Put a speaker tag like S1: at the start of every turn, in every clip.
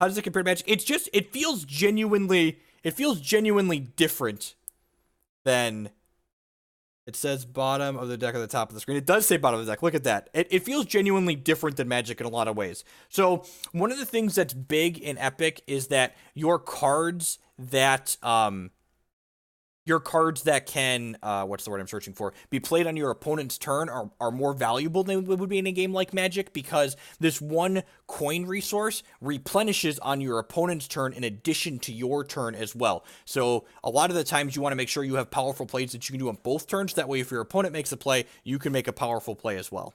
S1: How does it compare to Magic? It's just it feels genuinely different than it says bottom of the deck at the top of the screen. It does say bottom of the deck. Look at that. It feels genuinely different than Magic in a lot of ways. So one of the things that's big in Epic is that your cards that can, what's the word I'm searching for, be played on your opponent's turn are more valuable than would be in a game like Magic, because this one coin resource replenishes on your opponent's turn in addition to your turn as well. So a lot of the times you want to make sure you have powerful plays that you can do on both turns. That way, if your opponent makes a play, you can make a powerful play as well.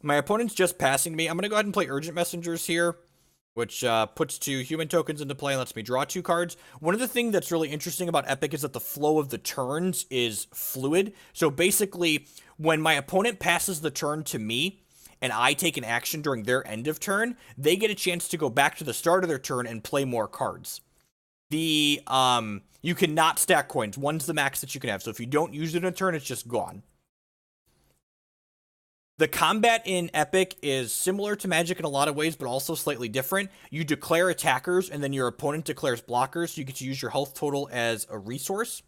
S1: My opponent's just passing me. I'm going to go ahead and play Urgent Messengers here, which puts 2 human tokens into play and lets me draw 2 cards. One of the things that's really interesting about Epic is that the flow of the turns is fluid. So basically, when my opponent passes the turn to me, and I take an action during their end of turn, they get a chance to go back to the start of their turn and play more cards. You cannot stack coins. One's the max that you can have. So if you don't use it in a turn, it's just gone. The combat in Epic is similar to Magic in a lot of ways, but also slightly different. You declare attackers, and then your opponent declares blockers, so you get to use your health total as a resource.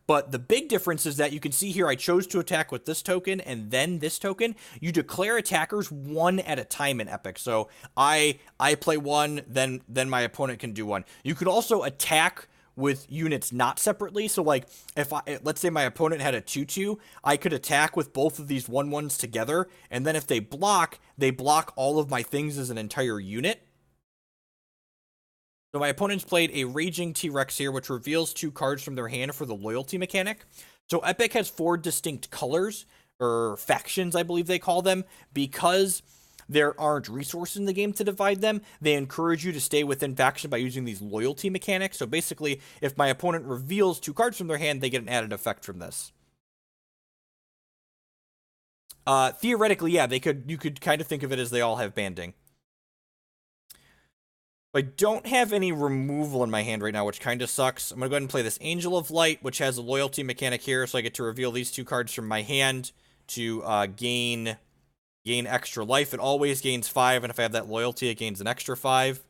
S1: But the big difference is that you can see here, I chose to attack with this token and then this token. You declare attackers one at a time in Epic. So I play one, then my opponent can do one. You could also attack with units not separately. So like if let's say my opponent had a 2/2, I could attack with both of these 1/1s together, and then if they block all of my things as an entire unit. So my opponent's played a Raging T-Rex here, which reveals 2 cards from their hand for the loyalty mechanic. So Epic has 4 distinct colors, or factions, I believe they call them, because there aren't resources in the game to divide them. They encourage you to stay within faction by using these loyalty mechanics. So basically, if my opponent reveals 2 cards from their hand, they get an added effect from this. Theoretically, yeah, you could kind of think of it as they all have banding. I don't have any removal in my hand right now, which kind of sucks. I'm going to go ahead and play this Angel of Light, which has a loyalty mechanic here, so I get to reveal these 2 cards from my hand to gain extra life. It always gains 5, and if I have that loyalty, it gains an extra 5.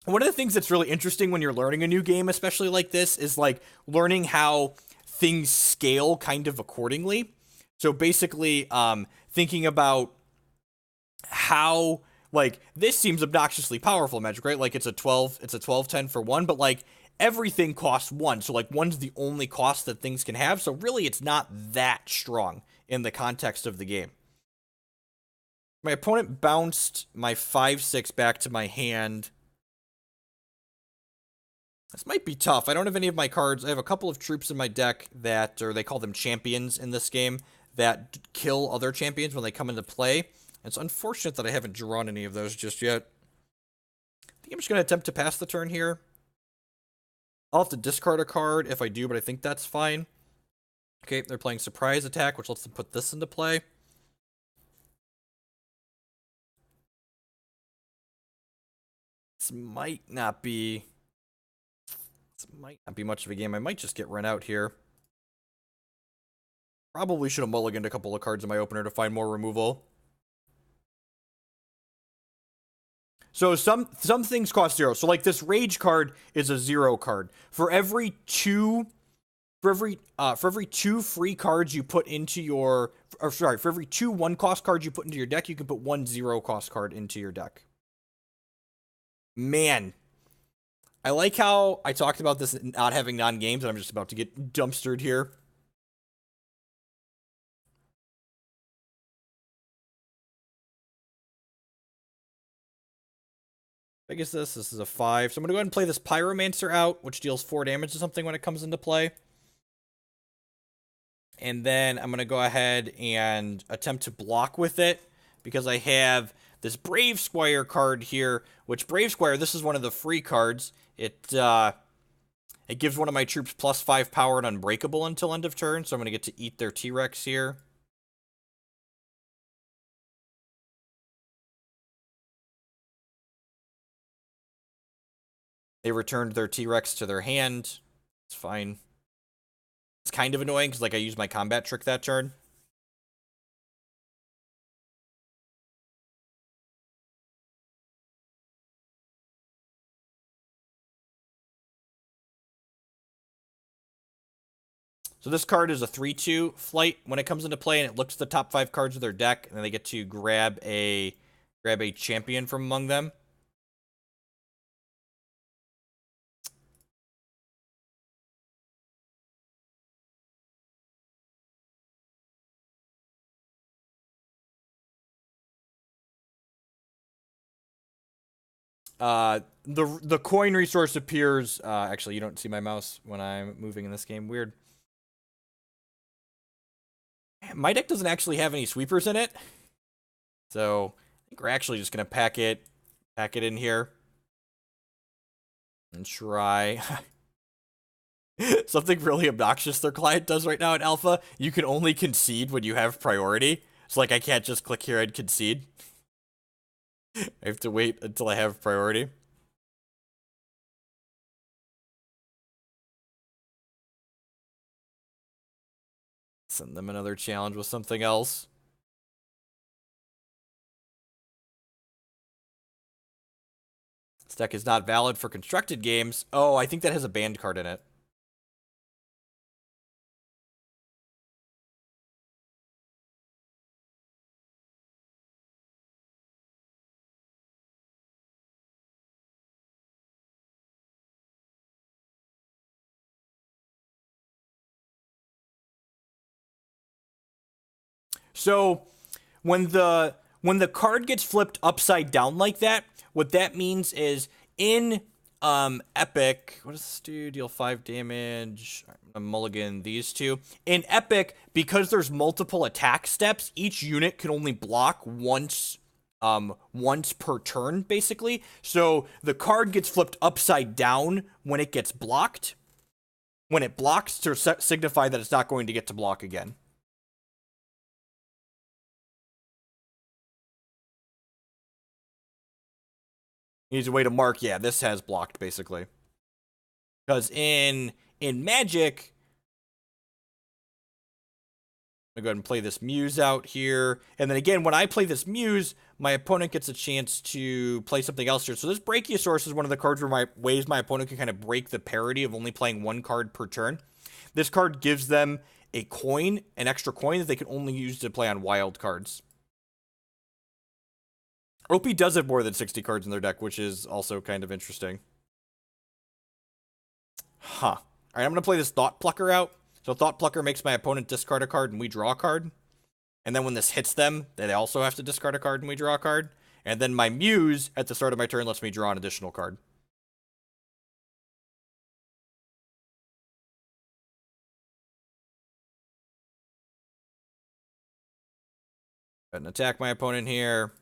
S1: One of the things that's really interesting when you're learning a new game, especially like this, is like learning how things scale kind of accordingly. So basically, thinking about how, like, this seems obnoxiously powerful Magic, right? Like, it's a 12/10 for 1, but like everything costs 1. So like 1's the only cost that things can have. So really it's not that strong in the context of the game. My opponent bounced my 5/6 back to my hand. This might be tough. I don't have any of my cards. I have a couple of troops in my deck that, or they call them champions in this game, that kill other champions when they come into play. It's unfortunate that I haven't drawn any of those just yet. I think I'm just going to attempt to pass the turn here. I'll have to discard a card if I do, but I think that's fine. Okay, they're playing Surprise Attack, which lets them put this into play. This might not be much of a game. I might just get run out here. Probably should have mulliganed a couple of cards in my opener to find more removal. So some things cost 0. So like this Rage card is a 0 card. For every 2 free cards you put into your, or sorry, for every 2 1-cost cards you put into your deck, you can put 1 0-cost card into your deck. Man, I like how I talked about this not having non-games, and I'm just about to get dumpstered here. I guess this is a 5. So I'm going to go ahead and play this Pyromancer out, which deals 4 damage to something when it comes into play. And then I'm going to go ahead and attempt to block with it, because I have this Brave Squire card here, which Brave Squire, this is one of the free cards. It gives one of my troops +5 power and unbreakable until end of turn, so I'm going to get to eat their T-Rex here. They returned their T-Rex to their hand. It's fine. It's kind of annoying because like I used my combat trick that turn. So this card is a 3/2 flight when it comes into play, and it looks at the top 5 cards of their deck, and then they get to grab a champion from among them. The coin resource appears. Actually, you don't see my mouse when I'm moving in this game. Weird. My deck doesn't actually have any sweepers in it, so I think we're actually just gonna pack it in here and try something really obnoxious their client does right now in alpha. You can only concede when you have priority. So like I can't just click here and concede. I have to wait until I have priority. Send them another challenge with something else. This deck is not valid for constructed games. Oh, I think that has a banned card in it. So when the card gets flipped upside down like that, what that means is in Epic, what does this do? Deal 5 damage. I'm mulligan these two. In Epic, because there's multiple attack steps, each unit can only block once per turn, basically. So the card gets flipped upside down when it gets blocked. When it blocks to signify that it's not going to get to block again. Needs a way to mark, yeah, this has blocked, basically. Because in Magic, I'm going to go ahead and play this Muse out here. And then again, when I play this Muse, my opponent gets a chance to play something else here. So this Brachiosaurus is one of the cards where ways my opponent can kind of break the parity of only playing one card per turn. This card gives them a coin, an extra coin that they can only use to play on wild cards. OP does have more than 60 cards in their deck, which is also kind of interesting. Huh. All right, I'm going to play this Thought Plucker out. So Thought Plucker makes my opponent discard a card and we draw a card. And then when this hits them, they also have to discard a card and we draw a card. And then my Muse, at the start of my turn, lets me draw an additional card. Go ahead and attack my opponent here.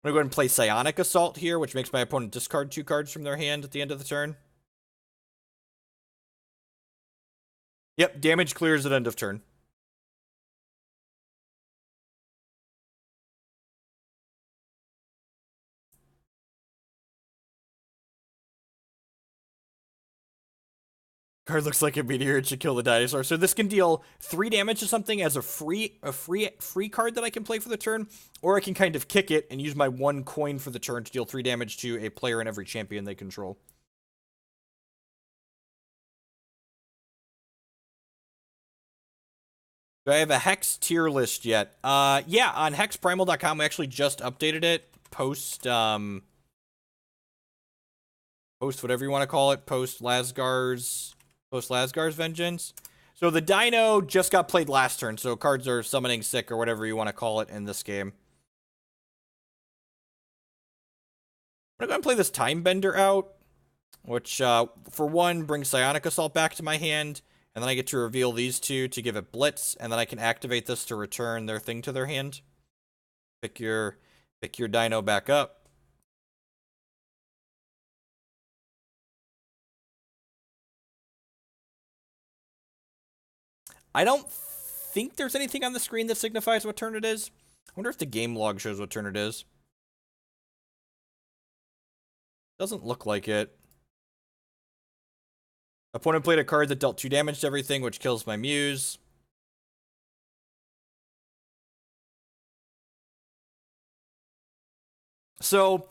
S1: I'm going to go ahead and play Psionic Assault here, which makes my opponent discard 2 cards from their hand at the end of the turn. Yep, damage clears at end of turn. Card looks like a meteor. It should kill the dinosaur. So this can deal 3 damage to something as a free card that I can play for the turn, or I can kind of kick it and use my 1 coin for the turn to deal 3 damage to a player in every champion they control. Do I have a Hex tier list yet? Yeah, on hexprimal.com, we actually just updated it. Post whatever you want to call it. Post Lasgar's Vengeance. So the Dino just got played last turn, so cards are summoning sick or whatever you want to call it in this game. I'm going to play this Time Bender out, which, for one, brings Psionic Assault back to my hand, and then I get to reveal these 2 to give it Blitz, and then I can activate this to return their thing to their hand. Pick your Dino back up. I don't think there's anything on the screen that signifies what turn it is. I wonder if the game log shows what turn it is. Doesn't look like it. Opponent played a card that dealt 2 damage to everything, which kills my Muse. So,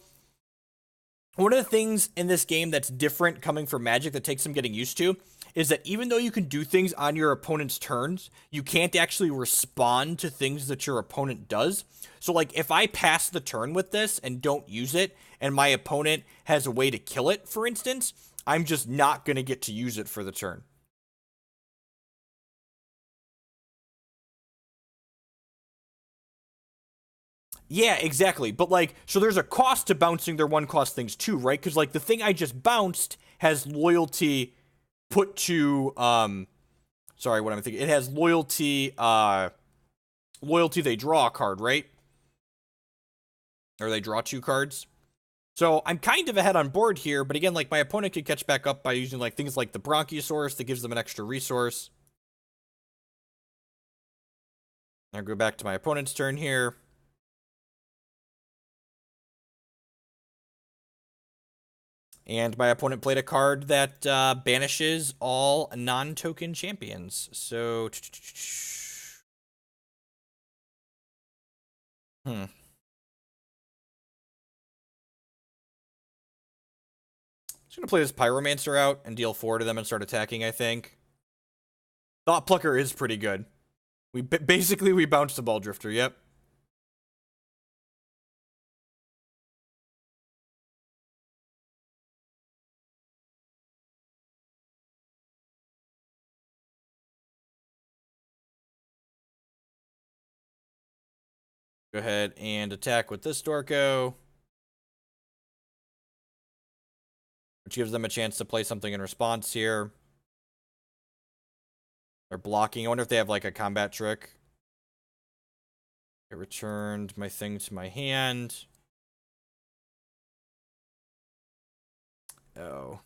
S1: one of the things in this game that's different coming from Magic that takes some getting used to is that even though you can do things on your opponent's turns, you can't actually respond to things that your opponent does. So, like, if I pass the turn with this and don't use it, and my opponent has a way to kill it, for instance, I'm just not going to get to use it for the turn. Yeah, exactly. But, like, so there's a cost to bouncing their one cost things too, right? Because, like, the thing I just bounced has loyalty put to, sorry, what am I thinking? It has loyalty, loyalty, they draw a card, right? Or they draw 2 cards. So I'm kind of ahead on board here, but again, like, my opponent could catch back up by using, like, things like the Bronchiosaurus that gives them an extra resource. I'll go back to my opponent's turn here. And my opponent played a card that banishes all non-token champions. So, Just gonna play this Pyromancer out and deal 4 to them and start attacking, I think. Thought Plucker is pretty good. Basically we bounced the Ball Drifter, yep. Go ahead and attack with this Dorko, which gives them a chance to play something in response here. They're blocking. I wonder if they have, like, a combat trick. I returned my thing to my hand. Oh.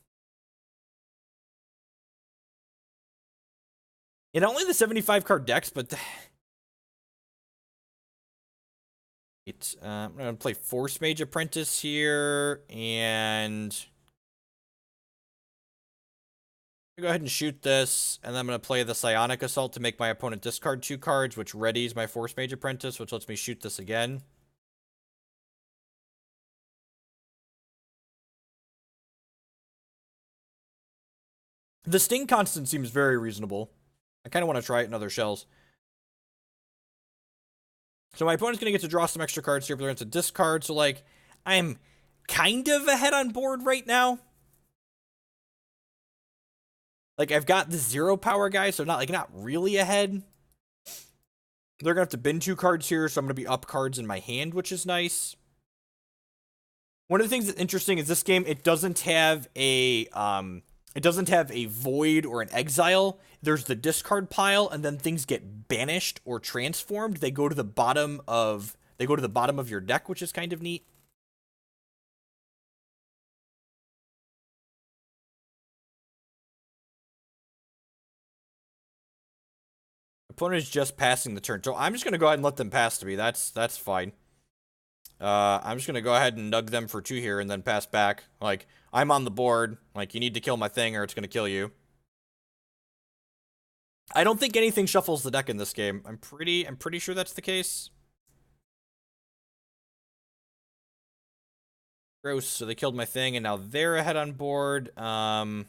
S1: And only the 75 card decks, but I'm going to play Force Mage Apprentice here, and go ahead and shoot this, and then I'm going to play the Psionic Assault to make my opponent discard 2 cards, which readies my Force Mage Apprentice, which lets me shoot this again. The Sting Constant seems very reasonable. I kind of want to try it in other shells. So my opponent's going to get to draw some extra cards here, but they're going to discard. So, like, I'm kind of ahead on board right now. Like, I've got the 0 power guy, so not really ahead. They're going to have to bin 2 cards here, so I'm going to be up cards in my hand, which is nice. One of the things that's interesting is this game, it doesn't have a void or an exile. There's the discard pile, and then things get banished or transformed. They go to the bottom of your deck, which is kind of neat. Opponent is just passing the turn, so I'm just gonna go ahead and let them pass to me. That's fine. I'm just gonna go ahead and nug them for 2 here and then pass back. Like, I'm on the board. Like, you need to kill my thing or it's gonna kill you. I don't think anything shuffles the deck in this game. I'm pretty sure that's the case. Gross. So they killed my thing, and now they're ahead on board. I'm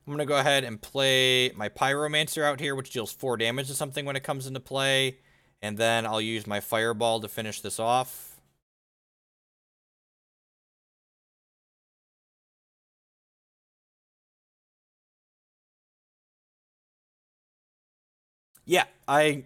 S1: gonna go ahead and play my Pyromancer out here, which deals 4 damage to something when it comes into play. And then I'll use my Fireball to finish this off. Yeah, I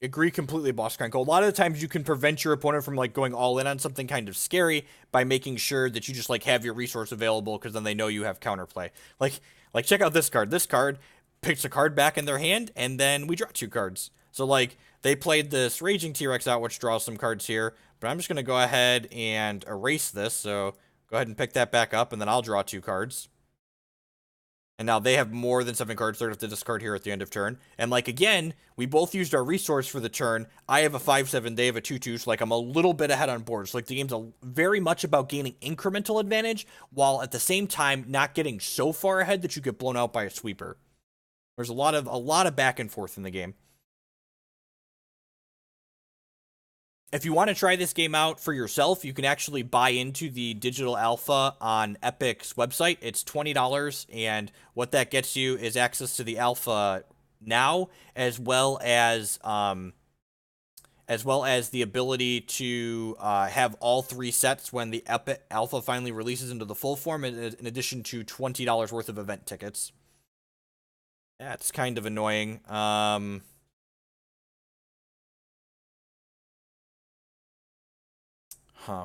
S1: agree completely, Boss Cranko. A lot of the times you can prevent your opponent from, like, going all in on something kind of scary by making sure that you just, like, have your resource available, because then they know you have counterplay. Like check out this card. This card picks a card back in their hand, and then we draw 2 cards. So, like, they played this Raging T-Rex out, which draws some cards here, but I'm just going to go ahead and erase this, so go ahead and pick that back up, and then I'll draw 2 cards. And now they have more than 7 cards. They're going to have to discard here at the end of turn. And, like, again, we both used our resource for the turn. I have a 5/7, they have a 2/2, so, like, I'm a little bit ahead on board. So, like, the game's very much about gaining incremental advantage, while at the same time not getting so far ahead that you get blown out by a sweeper. There's a lot of back and forth in the game. If you want to try this game out for yourself, you can actually buy into the digital alpha on Epic's website. It's $20, and what that gets you is access to the alpha now, as well as the ability to have all 3 sets when the Epic alpha finally releases into the full form, in addition to $20 worth of event tickets. That's kind of annoying.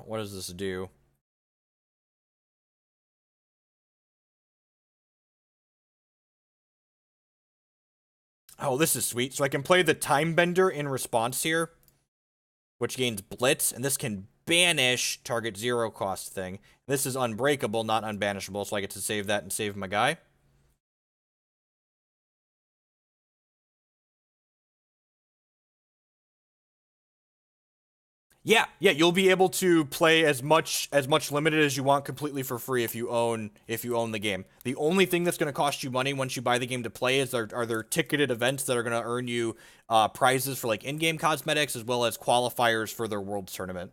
S1: What does this do? Oh, this is sweet. So I can play the Time Bender in response here, which gains Blitz, and this can banish target 0 cost thing. This is unbreakable, not unbanishable, so I get to save that and save my guy. Yeah, you'll be able to play as much limited as you want completely for free if you own the game. The only thing that's going to cost you money once you buy the game to play are there ticketed events that are going to earn you prizes for like in-game cosmetics, as well as qualifiers for their Worlds tournament.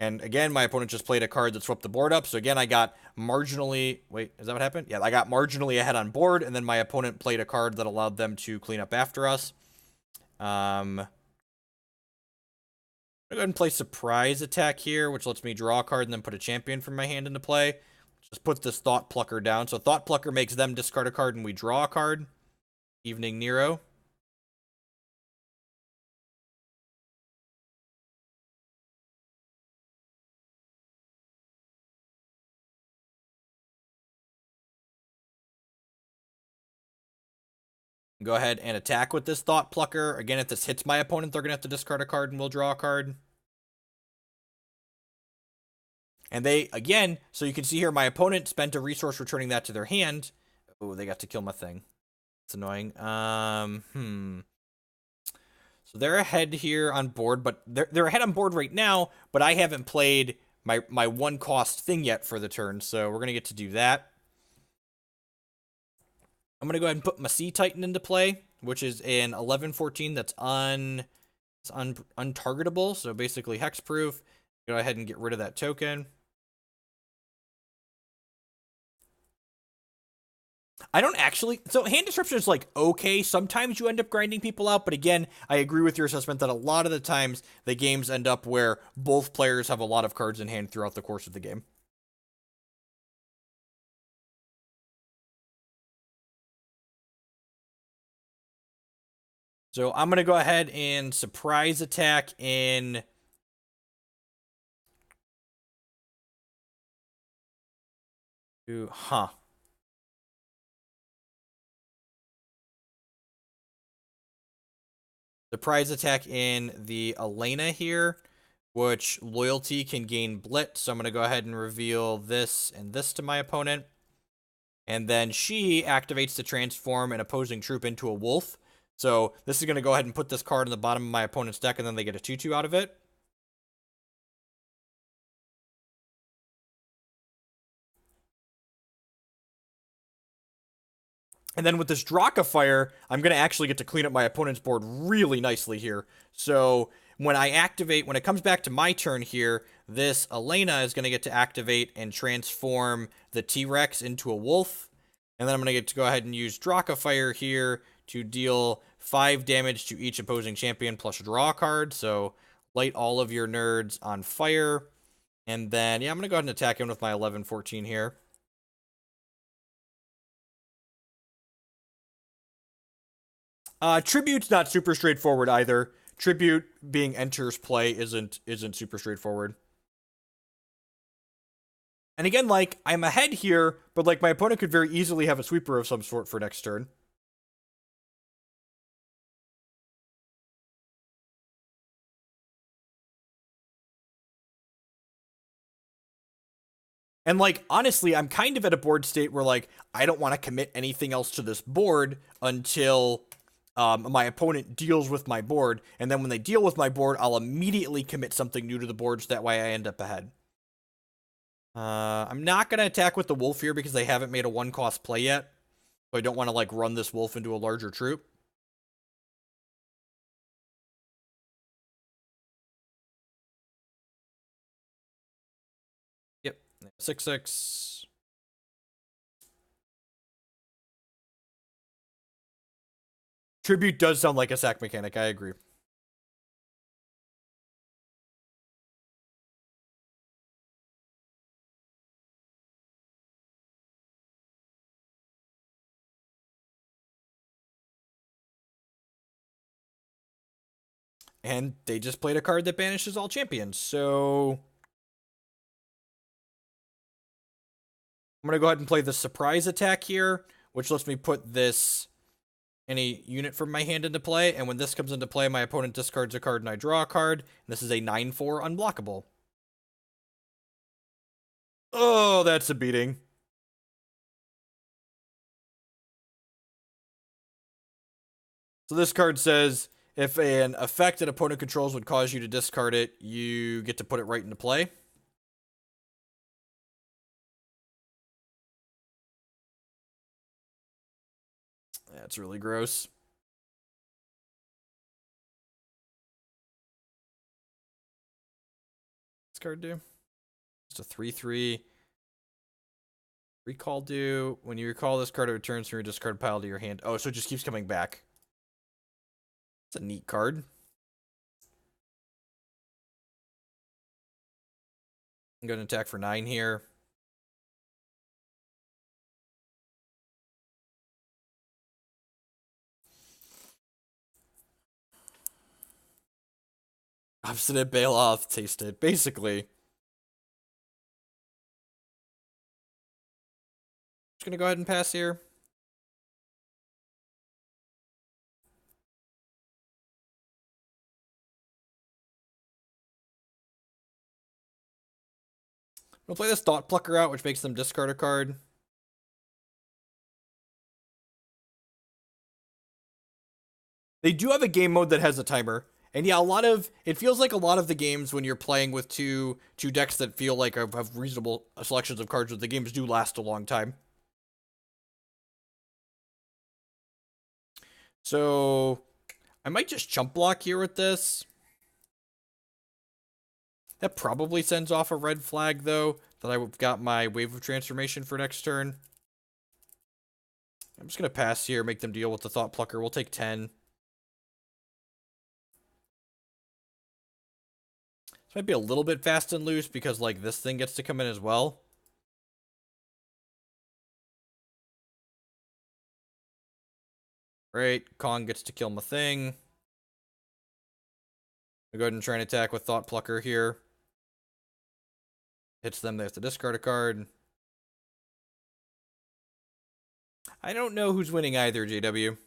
S1: And again, my opponent just played a card that swept the board up. So again, I got marginally... Wait, is that what happened? Yeah, I got marginally ahead on board, and then my opponent played a card that allowed them to clean up after us. I'm going to go ahead and play Surprise Attack here, which lets me draw a card and then put a champion from my hand into play. Just put this Thought Plucker down. So Thought Plucker makes them discard a card and we draw a card. Evening Nero. Go ahead and attack with this Thought Plucker. Again, if this hits my opponent, they're going to have to discard a card and we'll draw a card. And they, again, so you can see here, my opponent spent a resource returning that to their hand. Oh, they got to kill my thing. It's annoying. So they're ahead here on board, but they're ahead on board right now, but I haven't played my 1 cost thing yet for the turn, so we're going to get to do that. I'm going to go ahead and put my Sea Titan into play, which is an 11/14 that's untargetable, so basically hexproof. Go ahead and get rid of that token. I don't actually... So hand disruption is like, okay, sometimes you end up grinding people out, but again, I agree with your assessment that a lot of the times the games end up where both players have a lot of cards in hand throughout the course of the game. So I'm going to go ahead and Surprise Attack in... Surprise Attack in the Elena here, which Loyalty can gain Blitz. So I'm going to go ahead and reveal this and this to my opponent. And then she activates to transform an opposing troop into a wolf. So this is going to go ahead and put this card in the bottom of my opponent's deck, and then they get a 2/2 out of it. And then with this Fire, I'm going to actually get to clean up my opponent's board really nicely here. So when I activate, when it comes back to my turn here, this Elena is going to get to activate and transform the T-Rex into a wolf. And then I'm going to get to go ahead and use Fire here to deal 5 damage to each opposing champion plus draw a card. So light all of your nerds on fire. And then, yeah, I'm going to go ahead and attack him with my 11/14 here. Tribute's not super straightforward either. Tribute being enters play isn't super straightforward. And again, like, I'm ahead here, but like my opponent could very easily have a sweeper of some sort for next turn. And like honestly, I'm kind of at a board state where like I don't want to commit anything else to this board until my opponent deals with my board, and then when they deal with my board, I'll immediately commit something new to the board, so that way I end up ahead. I'm not gonna attack with the wolf here because they haven't made a 1-cost play yet, so I don't want to like run this wolf into a larger troop. Yep, 6/6. Tribute does sound like a sack mechanic, I agree. And they just played a card that banishes all champions, so I'm going to go ahead and play the surprise attack here, which lets me put this any unit from my hand into play, and when this comes into play, my opponent discards a card and I draw a card. This is a 9/4 unblockable. Oh, that's a beating. So this card says, if an effect an opponent controls would cause you to discard it, you get to put it right into play. That's really gross. This card do? It's a 3/3. Recall do. When you recall this card, it returns from your discard pile to your hand. Oh, so it just keeps coming back. It's a neat card. I'm going to attack for 9 here. Obstinate Bailoff tasted, basically. Just gonna go ahead and pass here. We'll play this Thought Plucker out, which makes them discard a card. They do have a game mode that has a timer. And yeah, it feels like a lot of the games when you're playing with two decks that feel like have reasonable selections of cards, but the games do last a long time. So I might just chump block here with this. That probably sends off a red flag, though, that I've got my Wave of Transformation for next turn. I'm just going to pass here, make them deal with the Thought Plucker. We'll take 10. This might be a little bit fast and loose because, like, this thing gets to come in as well. Right, Kong gets to kill my thing. I'll go ahead and try and attack with Thought Plucker here. Hits them, they have to discard a card. I don't know who's winning either, JW.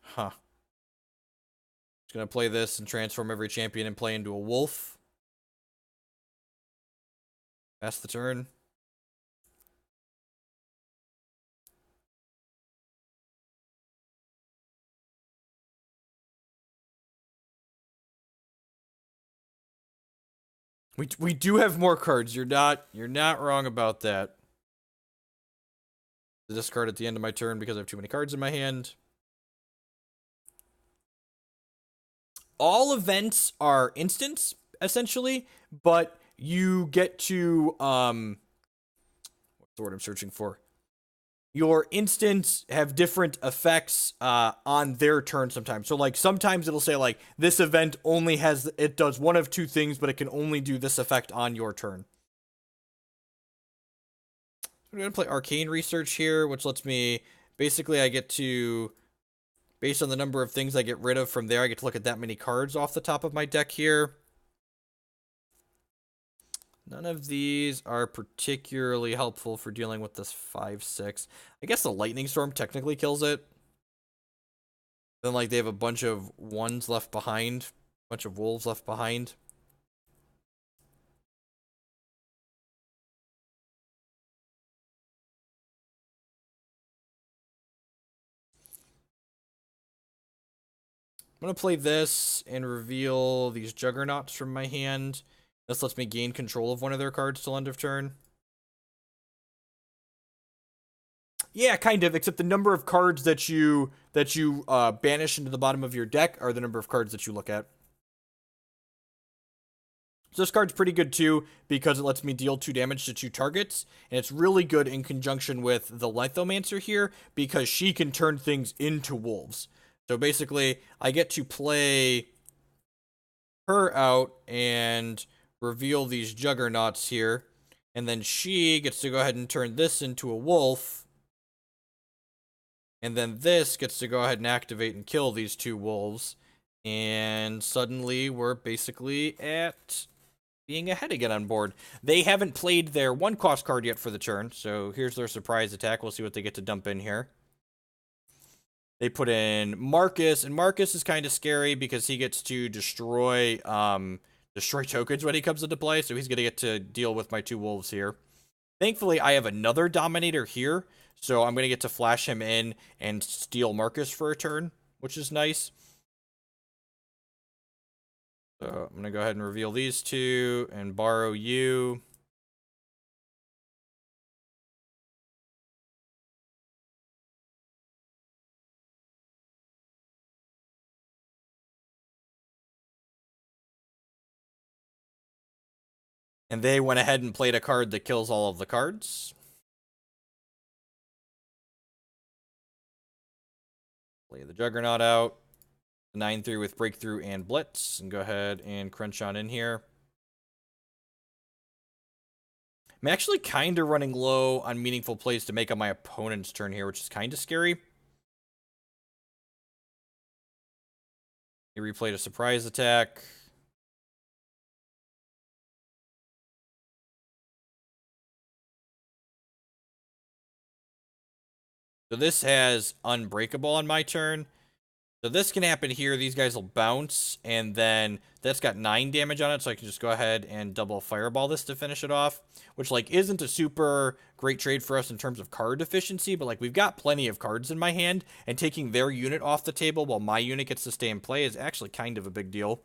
S1: Huh. Just gonna play this and transform every champion and play into a wolf. Pass the turn. We do have more cards. You're not wrong about that. Discard at the end of my turn because I have too many cards in my hand. All events are instants, essentially, but you get to what's the word I'm searching for? Your instants have different effects on their turn sometimes. So like sometimes it'll say like this event only it does one of two things, but it can only do this effect on your turn. I'm gonna play Arcane Research here, which lets me basically I get to, based on the number of things I get rid of from there, I get to look at that many cards off the top of my deck here. None of these are particularly helpful for dealing with this 5/6. I guess the Lightning Storm technically kills it. Then, like, they have a bunch of ones left behind. A bunch of wolves left behind. I'm going to play this and reveal these Juggernauts from my hand. This lets me gain control of one of their cards till end of turn. Yeah, kind of, except the number of cards that you banish into the bottom of your deck are the number of cards that you look at. So this card's pretty good too because it lets me deal 2 damage to 2 targets, and it's really good in conjunction with the Lithomancer here because she can turn things into wolves. So basically, I get to play her out and reveal these Juggernauts here, and then she gets to go ahead and turn this into a wolf, and then this gets to go ahead and activate and kill these 2 wolves, and suddenly we're basically at being ahead again on board. They haven't played their 1-cost card yet for the turn, so here's their surprise attack. We'll see what they get to dump in here. They put in Marcus, and Marcus is kind of scary because he gets to destroy tokens when he comes into play, so he's going to get to deal with my 2 wolves here. Thankfully, I have another Dominator here, so I'm going to get to flash him in and steal Marcus for a turn, which is nice. So I'm going to go ahead and reveal these 2 and borrow you. And they went ahead and played a card that kills all of the cards. Play the Juggernaut out. 9-3 with Breakthrough and Blitz. And go ahead and crunch on in here. I'm actually kind of running low on meaningful plays to make on my opponent's turn here, which is kind of scary. He replayed a surprise attack. So this has Unbreakable on my turn. So this can happen here. These guys will bounce, and then that's got 9 damage on it, so I can just go ahead and double Fireball this to finish it off, which, like, isn't a super great trade for us in terms of card efficiency, but, like, we've got plenty of cards in my hand, and taking their unit off the table while my unit gets to stay in play is actually kind of a big deal.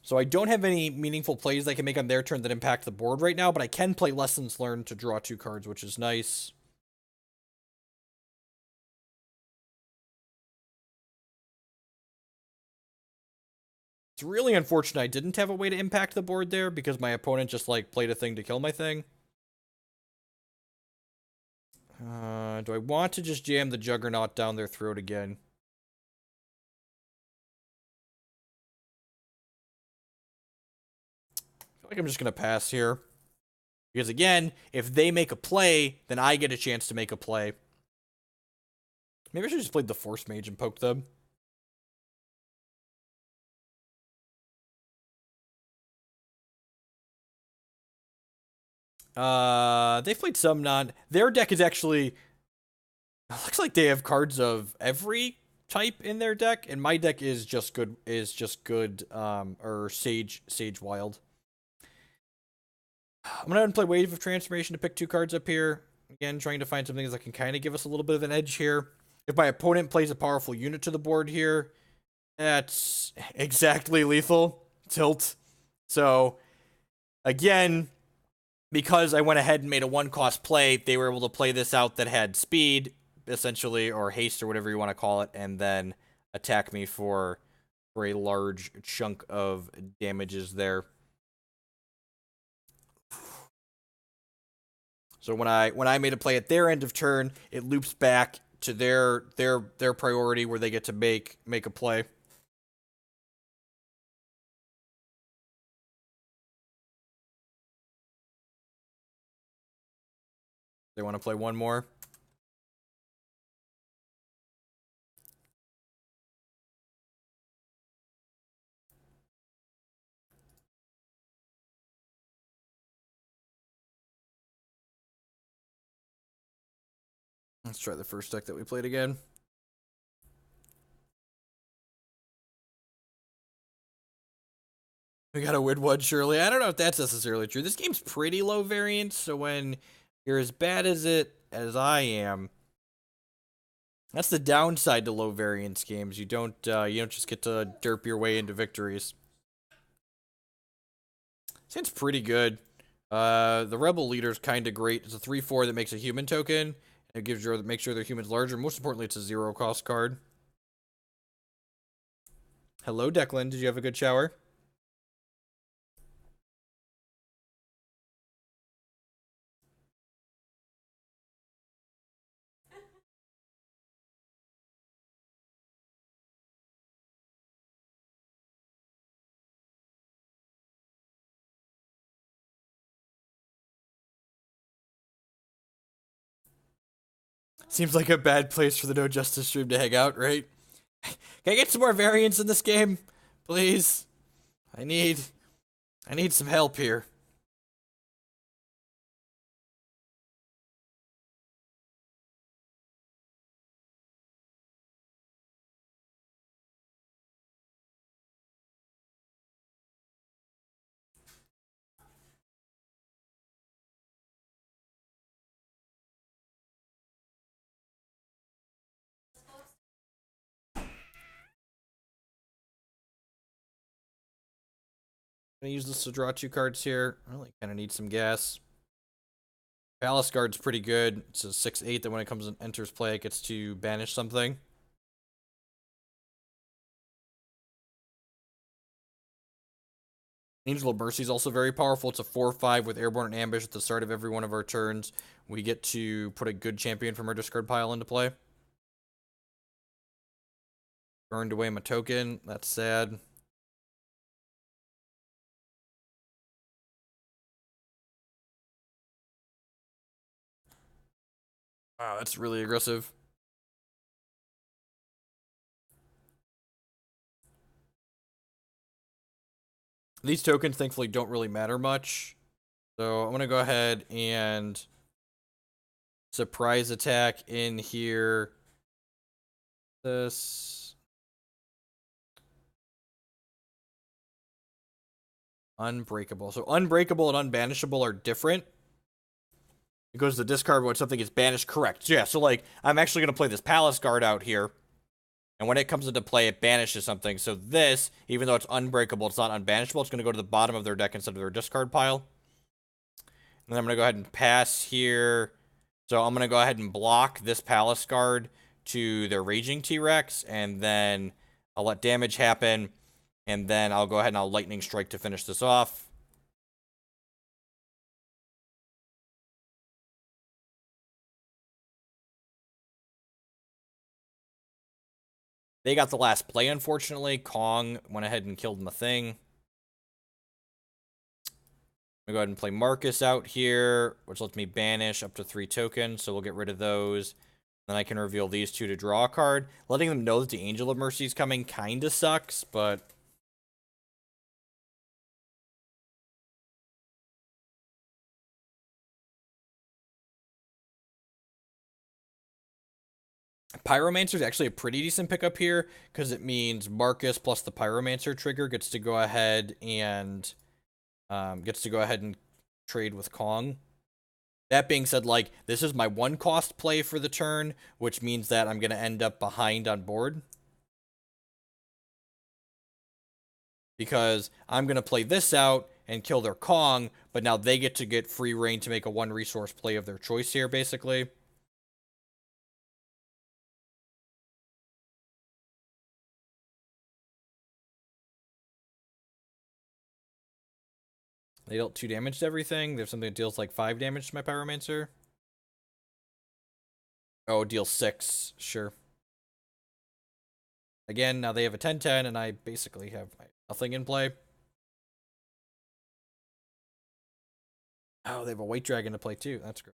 S1: So I don't have any meaningful plays I can make on their turn that impact the board right now, but I can play Lessons Learned to draw 2 cards, which is nice. It's really unfortunate I didn't have a way to impact the board there because my opponent just, like, played a thing to kill my thing. Do I want to just jam the Juggernaut down their throat again? I feel like I'm just going to pass here. Because, again, if they make a play, then I get a chance to make a play. Maybe I should just play the Force Mage and poke them. They've played some non... Their deck is actually... It looks like they have cards of every type in their deck, and my deck is just good, or Sage Wild. I'm gonna go ahead and play Wave of Transformation to pick 2 cards up here. Again, trying to find something that can kind of give us a little bit of an edge here. If my opponent plays a powerful unit to the board here, that's exactly lethal. Tilt. So, again, because I went ahead and made a 1-cost play, they were able to play this out that had speed, essentially, or haste, or whatever you want to call it, and then attack me for a large chunk of damages there. So when I made a play at their end of turn, it loops back to their priority where they get to make a play. They want to play one more. Let's try the first deck that we played again. We got a win one, surely. I don't know if that's necessarily true. This game's pretty low variance, so when you're as bad as I am, that's the downside to low variance games. You don't just get to derp your way into victories. Seems pretty good. The Rebel Leader's kind of great. It's a 3/4 that makes a human token. It makes sure their human's larger. Most importantly, it's a 0-cost card. Hello, Declan. Did you have a good shower? Seems like a bad place for the No Justice stream to hang out, right? Can I get some more variants in this game? Please. I need some help here. I'm gonna use this to draw 2 cards here. I really kind of need some gas. Palace Guard's pretty good. It's a 6/8 that when it comes and enters play, it gets to banish something. Angel of Mercy is also very powerful. It's a 4/5 with Airborne and Ambush at the start of every one of our turns. We get to put a good champion from our discard pile into play. Burned away my token. That's sad. Wow, that's really aggressive. These tokens, thankfully, don't really matter much. So I'm going to go ahead and surprise attack in here. This. Unbreakable. So Unbreakable and Unbanishable are different. It goes to the discard when something is banished. Correct. Yeah, so like, I'm actually going to play this Palace Guard out here. And when it comes into play, it banishes something. So this, even though it's unbreakable, it's not unbanishable. It's going to go to the bottom of their deck instead of their discard pile. And then I'm going to go ahead and pass here. So I'm going to go ahead and block this Palace Guard to their Raging T-Rex. And then I'll let damage happen. And then I'll go ahead and I'll Lightning Strike to finish this off. They got the last play, unfortunately. Kong went ahead and killed my thing. I'm going to go ahead and play Marcus out here, which lets me banish up to 3 tokens, so we'll get rid of those. Then I can reveal these 2 to draw a card. Letting them know that the Angel of Mercy is coming kind of sucks, but... Pyromancer is actually a pretty decent pickup here, because it means Marcus plus the Pyromancer trigger gets to go ahead and trade with Kong. That being said, like, this is my 1-cost play for the turn, which means that I'm going to end up behind on board. Because I'm going to play this out and kill their Kong, but now they get to get free reign to make a 1-resource play of their choice here, basically. They dealt 2 damage to everything. There's something that deals like 5 damage to my Pyromancer. Oh, deals 6. Sure. Again, now they have a 10/10, and I basically have nothing in play. Oh, they have a White Dragon to play too. That's great.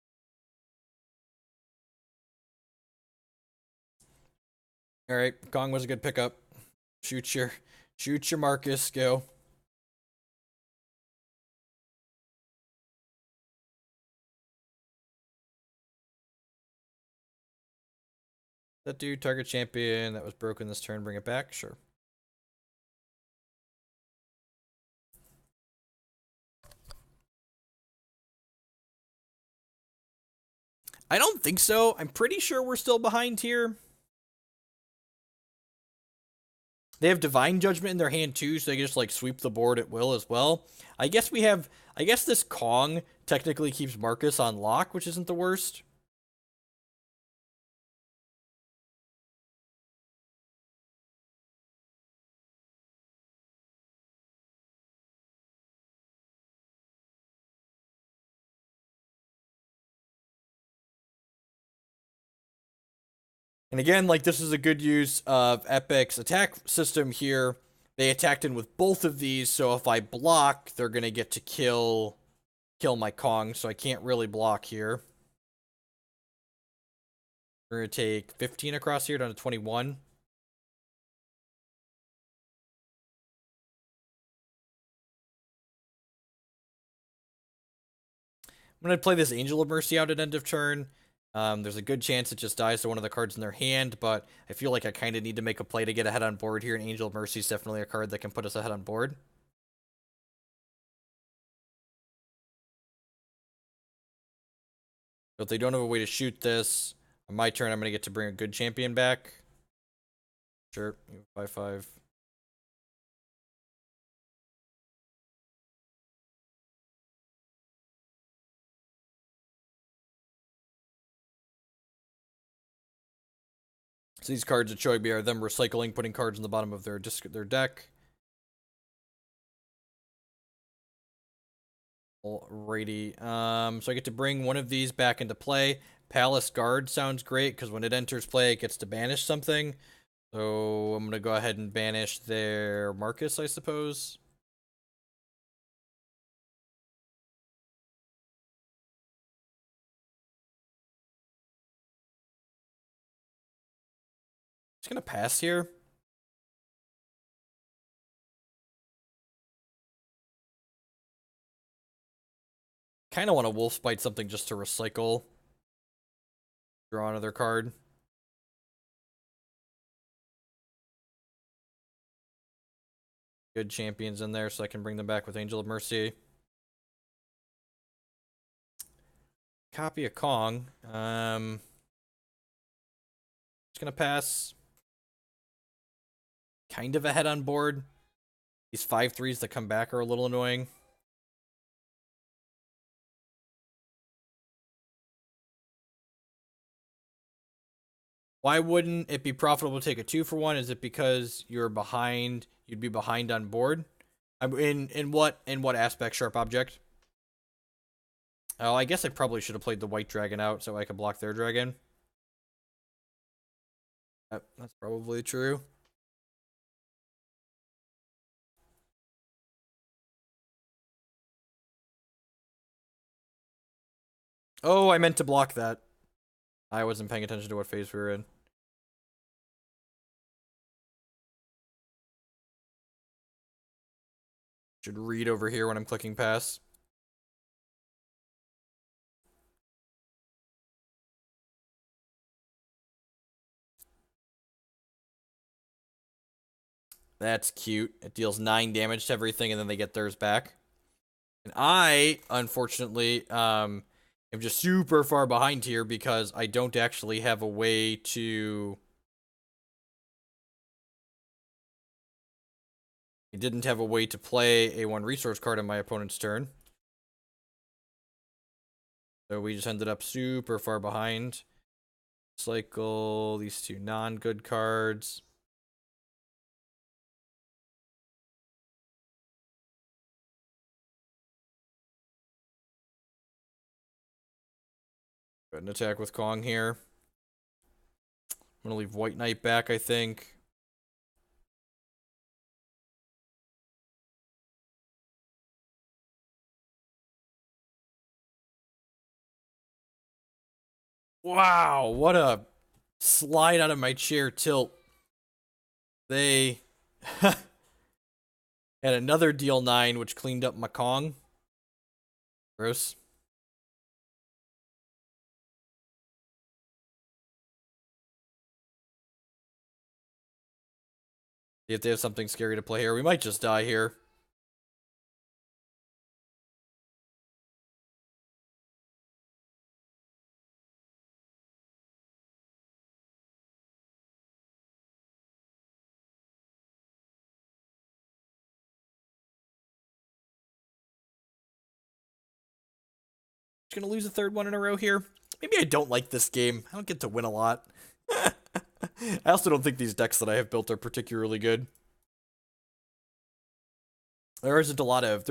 S1: Alright, Kong was a good pickup. Shoot your Marcus, go. That dude, target champion that was broken this turn, bring it back? Sure. I don't think so. I'm pretty sure we're still behind here. They have Divine Judgment in their hand too, so they can just like sweep the board at will as well. I guess this Kong technically keeps Marcus on lock, which isn't the worst. And again, like this is a good use of Epic's attack system here. They attacked in with both of these, so if I block, they're gonna get to kill my Kong, so I can't really block here. We're gonna take 15 across here down to 21. I'm gonna play this Angel of Mercy out at end of turn. There's a good chance it just dies to one of the cards in their hand, but I feel like I kind of need to make a play to get ahead on board here, and Angel of Mercy is definitely a card that can put us ahead on board. So if they don't have a way to shoot this, on my turn, I'm going to get to bring a good champion back. Sure, 5/5. So these cards that showing me are them recycling, putting cards in the bottom of their deck. Alrighty. So I get to bring one of these back into play. Palace Guard sounds great because when it enters play, it gets to banish something. So I'm gonna go ahead and banish their Marcus, I suppose. Just gonna pass here. Kind of want to Wolf Bite something just to recycle. Draw another card. Good champions in there, so I can bring them back with Angel of Mercy. Copy a Kong. Just gonna pass. Kind of ahead on board. These 5/3s that come back are a little annoying. Why wouldn't it be profitable to take a 2-for-1? Is it because you're behind? You'd be behind on board. In what aspect? Sharp Object. Oh, I guess I probably should have played the white dragon out so I could block their dragon. That's probably true. Oh, I meant to block that. I wasn't paying attention to what phase we were in. Should read over here when I'm clicking pass. That's cute. It deals 9 damage to everything, and then they get theirs back. And I, unfortunately, am just super far behind here because I don't actually have a way to... I didn't have a way to play a 1 resource card on my opponent's turn. So we just ended up super far behind. Cycle these 2 non-good cards. Go ahead and attack with Kong here. I'm going to leave White Knight back, I think. Wow, what a slide out of my chair tilt. They had another deal 9, which cleaned up my Kong. Gross. See if they have something scary to play here. We might just die here. Just gonna lose a third one in a row here. Maybe I don't like this game. I don't get to win a lot. I also don't think these decks that I have built are particularly good. There isn't a lot of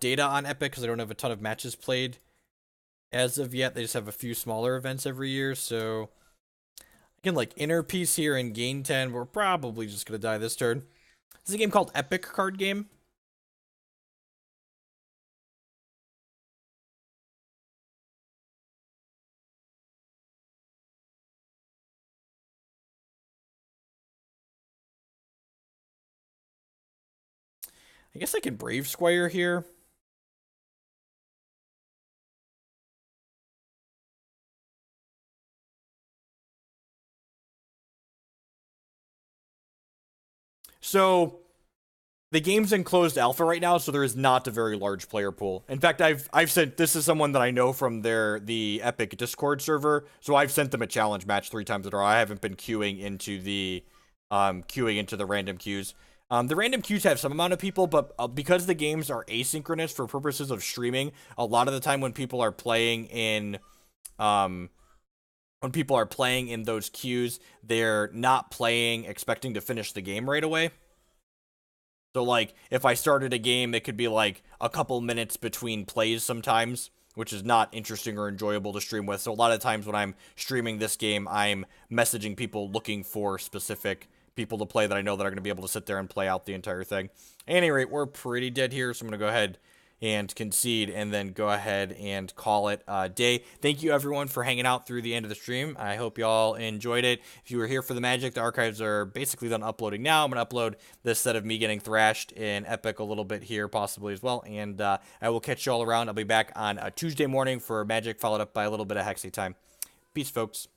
S1: data on Epic because I don't have a ton of matches played as of yet. They just have a few smaller events every year, so I can like inner piece here and gain 10. But we're probably just gonna die this turn. This is a game called Epic Card Game. I guess I can Brave Squire here. So the game's in closed alpha right now, so there is not a very large player pool. In fact, I've sent this is someone that I know from the Epic Discord server, so I've sent them a challenge match 3 times in a row. I haven't been queuing into the random queues. The random queues have some amount of people, but because the games are asynchronous for purposes of streaming, a lot of the time when people are playing in those queues, they're not playing expecting to finish the game right away. So, like, if I started a game, it could be, like, a couple minutes between plays sometimes, which is not interesting or enjoyable to stream with. So, a lot of times when I'm streaming this game, I'm messaging people looking for specific people to play that I know that are going to be able to sit there and play out the entire thing. At any rate, we're pretty dead here, so I'm going to go ahead and concede and then go ahead and call it a day. Thank you everyone for hanging out through the end of the stream. I hope y'all enjoyed it. If you were here for the Magic, the archives are basically done uploading now. I'm going to upload this set of me getting thrashed in Epic a little bit here possibly as well, and I will catch y'all around. I'll be back on a Tuesday morning for Magic, followed up by a little bit of Hexy time. Peace, folks.